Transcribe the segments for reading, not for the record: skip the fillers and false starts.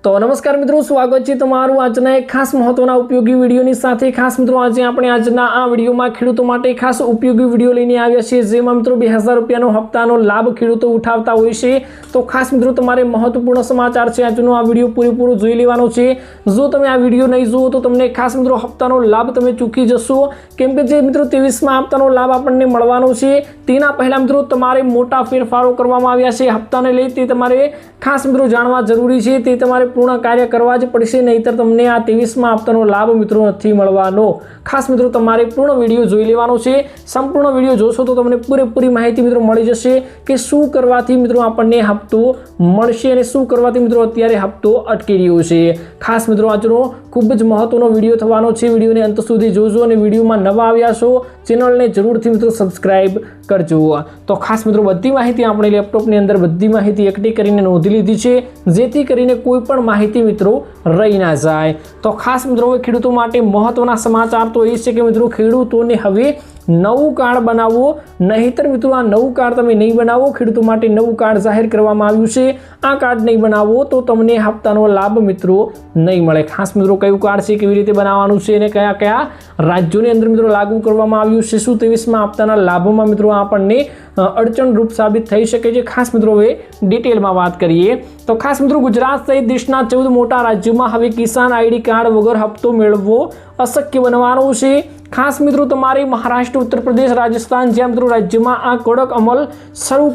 तो नमस्कार मित्रों, स्वागत है तमारू आजना एक खास महत्वना उपयोगी वीडियोनी साथे। खास मित्रों आज आपणे आजना आ विडियोमां खेडूतो माटे खास उपयोगी विडियो लईने आव्या छीए, जेमां मित्रों 2000 रूपियानो हप्तानो लाभ खेडूतो उठावता होय छे। तो खास मित्रों तमारे महत्वपूर्ण समाचार छे, आजनो आ विडियो पूरेपूरो जोई लेवानो छे। जो तमे आ विडियो नहीं जुओ तो तमने खास मित्रों हप्तानो लाभ तमे चूकी जशो, केम के जे मित्रों 23मा हप्तानो लाभ आपणने मळवानो छे तेना पहेला मित्रों तमारे मोटा फेरफारो करवामां आव्या छे। हप्ताने लई ते तमारे खास मित्रों जाणवा जरूरी छे, ते तमारे पूर्ण कार्य करवा ज पड़शे, नहींतर तमने आ 23मा हप्तानो लाभ मित्रों नथी मळवानो। खास मित्रों तमारे पूर्ण विडियो जोई लेवानो छे। संपूर्ण विडियो जोशो तो तमने पूरेपूरी माहिती मित्रों मळी जशे के शुं करवाथी मित्रों आपणने हप्तो मळशे अने शुं करवाथी मित्रों अत्यारे हप्तो अटकी रह्यो छे। खास मित्रों आजनो खूब ज महत्वनो विडियो थवानो छे। विडियोने अंत सुधी जोजो अने विडियोमां नवा आव्या छो चेनलने जरूरथी मित्रों सब्सक्राइब करजो। तो खास मित्रों बधी माहिती आपणे लेपटॉपनी अंदर बधी माहिती एकठी करीने नोंधी लीधी छे, जेथी करीने कोईपण माहिती मित्रों रही ना जाए। तो खास मित्रों खेडूतो माटे महत्वना समाचार तो ए छे के मित्रों खेडूतोने हवे नवुं कार्ड बनावो, नहींतर मित्रों आ नवुं कार्ड तमे नहीं बनावो। खेडूतो माटे नवुं कार्ड जाहेर करवामां आव्युं छे। आ कार्ड नहीं बनावो तो तमने हप्तानो लाभ मित्रों नहीं मळे। खास मित्रों कयुं कार्ड छे, केवी रीते बनाववानुं छे अने कया कया राज्योनी अंदर मित्रों लागू करवामां आव्युं छे, शुं 23मा हप्ताना लाभोमां मित्रों आपणने अड़चण रूप साबित थई शके छे। खास मित्रों हवे डिटेलमां वात करीए तो खास मित्रों गुजरात सहित देशना 14 मोटा राज्योमां हवे किसान आईडी कार्ड वगर हप्तो मेळवવો अशक्य बनवानो छे। खास मित्रों तमारे महाराष्ट्र, उत्तर प्रदेश, राजस्थान ज्यां मित्रों राज्यमां आ कड़क अमल शरू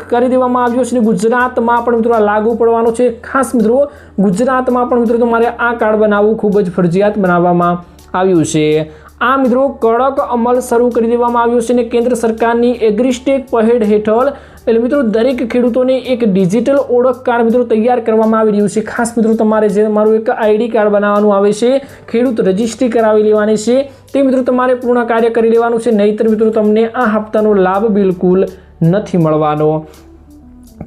करी देवामां आव्यो छे। गुजरातमां पण मित्रों लागू पड़वानो छे। खास मित्रों गुजरातमां पण मित्रों तमारे आ कार्ड बनावવું खूब ज फरजियात बनाववामां आव्युं छे। आ मित्रों कड़क अमल शरू करी देवामां आव्यो छे ने केंद्र सरकारनी एग्रीस्टेक पहेल हेठळ એટલે મિત્રો દરેક ખેડૂતોને એક ડિજિટલ ઓળખ કાર્ડ મિત્રો તૈયાર કરવામાં આવી રહ્યું છે। ખાસ મિત્રો તમારે જે તમારું એક આઈડી કાર્ડ બનાવવાનું આવે છે, ખેડૂત રજિસ્ટ્રી કરાવી લેવાની છે, તે મિત્રો તમારે પૂર્ણ કાર્ય કરી લેવાનું છે, નહીતર મિત્રો તમને આ હપ્તાનો લાભ બિલકુલ નથી મળવાનો।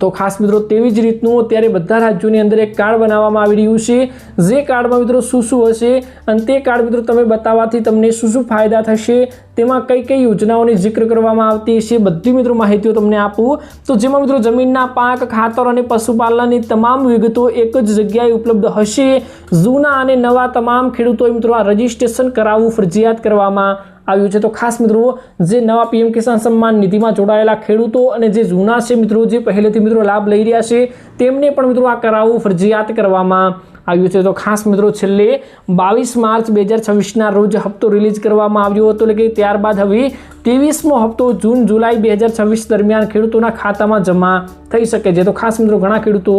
तो खास मित्रों तेवी ज रीतनु अत्यारे बधा राज्योनी अंदर एक कार्ड बनाववामां आवी रह्युं छे, जे कार्डमां मित्रों शुं शुं हशे अने ते कार्ड मित्रों तमे बताववाथी तमने शुं शुं फायदा थशे, तेमां कई कई योजनाओनी जिक्र करवामां आवती हशे, बधी मित्रों माहितीओ तमने आपું। तो जेमां मित्रों जमीनना पाक, खातर अने पशुपालननी तमाम विगतो एक ज जग्याए उपलब्ध हशे। जूना अने नवा तमाम खेडूतोए मित्रों आ रजिस्ट्रेशन करावવું फरजियात करवामां આવ્યું છે। तो खास मित्रों जे नवा पीएम किसान सम्मान निधिमां जोડાયેલા ખેડૂતો અને જે જૂના છે મિત્રો જે પહેલેથી મિત્રો લાભ લઈ રહ્યા છે તેમને પણ મિત્રો આ કરાવવું ફરજિયાત કરવામાં આવ્યું છે। તો ખાસ મિત્રો છેલ્લે 22 માર્ચ 2026ના રોજ હપ્તો રિલીઝ કરવામાં આવ્યો હતો, એટલે કે ત્યારબાદ હવે 23મો હપ્તો જૂન જુલાઈ 2026 દરમિયાન ખેડૂતોના ખાતામાં જમા થઈ શકે છે। તો ખાસ મિત્રો ઘણા ખેડૂતો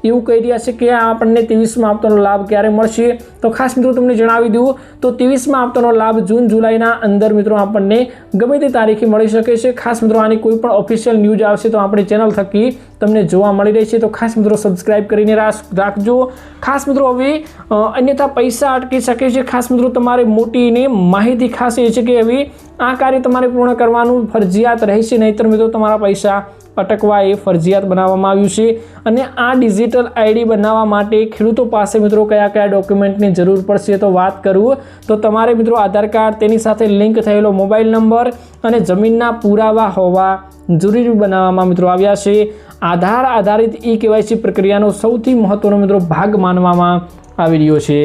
એવું કહી રહ્યા છે કે આપણને 23મા હપ્તાનો લાભ ક્યારે મળશે, તો ખાસ મિત્રો તમને જણાવી દઉં તો 23મા હપ્તાનો લાભ જૂન જુલાઈના અંદર મિત્રો આપણને ગમે તે તારીખે મળી શકે છે। ખાસ મિત્રો આની કોઈ પણ ઓફિશિયલ ન્યૂઝ આવશે તો આપણી ચેનલ થકી તમને જોવા મળી રહી છે। તો ખાસ મિત્રો સબસ્ક્રાઇબ કરીને રાખજો। ખાસ મિત્રો હવે અન્યથા પૈસા અટકી શકે છે। ખાસ મિત્રો તમારે મોટીને માહિતી ખાસ એ છે કે હવે આ કાર્ય તમારે પૂર્ણ કરવાનું ફરજિયાત રહેશે, નહીતર મિત્રો તમારા પૈસા અટકવા એ ફરજિયાત બનાવવામાં આવ્યું છે। અને આ ડિજિટલ આઈડી બનાવવા માટે ખેડૂતો પાસે મિત્રો કયા કયા ડોક્યુમેન્ટની જરૂર પડશે તો વાત કરું તો તમારે મિત્રો આધાર કાર્ડ, તેની સાથે લિંક થયેલો મોબાઈલ નંબર અને જમીનના પુરાવા હોવા જરૂરી બનાવવામાં મિત્રો આવ્યા છે। આધાર આધારિત ઈ કેવાયસી પ્રક્રિયાનો સૌથી મહત્વનો મિત્રો ભાગ માનવામાં આવી રહ્યો છે।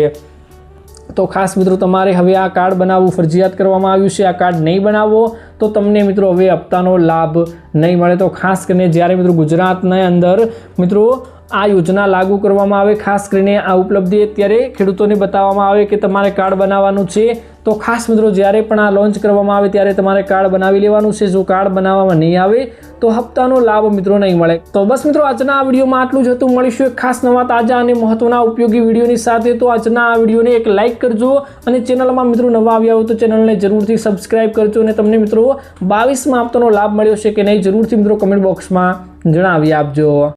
तो खास मित्रों तमारे हवे आ कार्ड बनावવું फरजियात करवामां आव्युं छे। आ कार्ड नहीं बनावो तो तमने मित्रों हवे हप्तानो लाभ नहीं मळे। तो खास करीने ज्यारे मित्रों गुजरातना अंदर मित्रों आ योजना लागू करवामां आवे, खास करीने आ उपलब्धि अत्यारे खेडूतोने बताववामां आवे के तमारे कार्ड बनाववानुं छे। तो खास मित्रों ज्यारे पण आ लॉन्च करवामां आवे त्यारे तमारे कार्ड बनावी लेवानुं छे। जो कार्ड बनाववामां नहीं आवे तो हप्तानो लाभ मित्रों नहीं मळे। तो बस मित्रों आजना आ विडियोमां आटલું જ હતું। મળીશું એક ખાસ નવા તાજા અને મહત્વના ઉપયોગી વિડિયોની સાથે। તો આજના આ વિડિયોને એક લાઈક કરજો અને ચેનલમાં મિત્રો નવા આવ્યા હો તો ચેનલને જરૂરથી સબસ્ક્રાઇબ કરજો અને તમને મિત્રો 22મા હપ્તાનો લાભ મળ્યો છે કે નહીં જરૂરથી મિત્રો કમેન્ટ બોક્સમાં જણાવી આપજો।